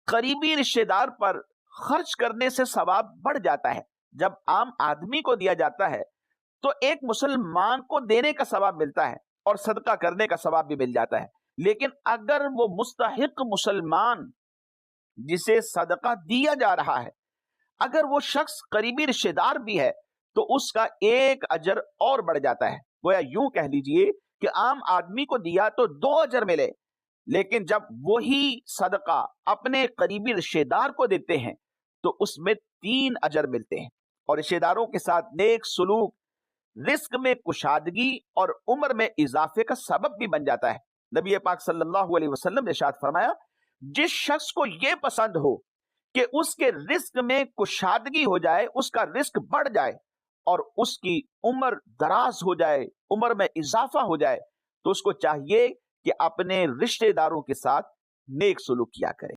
करीबी रिश्तेदार पर खर्च करने से सवाब बढ़ जाता है। जब आम आदमी को दिया जाता है तो एक मुसलमान को देने का सवाब मिलता है और सदका करने का सवाब भी मिल जाता है। लेकिन अगर वो मुस्तहिक मुसलमान जिसे सदका दिया जा रहा है, अगर वो शख्स करीबी रिश्तेदार भी है, तो उसका एक अजर और बढ़ जाता है। गोया यूं कह लीजिए कि आम आदमी को दिया तो 2 अजर मिले, लेकिन जब वही सदका अपने करीबी रिश्तेदार को देते हैं तो उसमें 3 अजर मिलते हैं। और रिश्तेदारों के साथ नेक सुलूक रिस्क में कुशादगी और उम्र में इजाफे का सबब भी बन जाता है। नबी पाक सल्लल्लाहु अलैहि वसल्लम ने इरशाद फरमाया, जिस शख्स को यह पसंद हो कि उसके रिस्क में कुशादगी हो जाए, उसका रिस्क बढ़ जाए और उसकी उम्र दराज हो जाए, उम्र में इजाफा हो जाए, तो उसको चाहिए कि अपने रिश्तेदारों के साथ नेक सुलूक किया करे।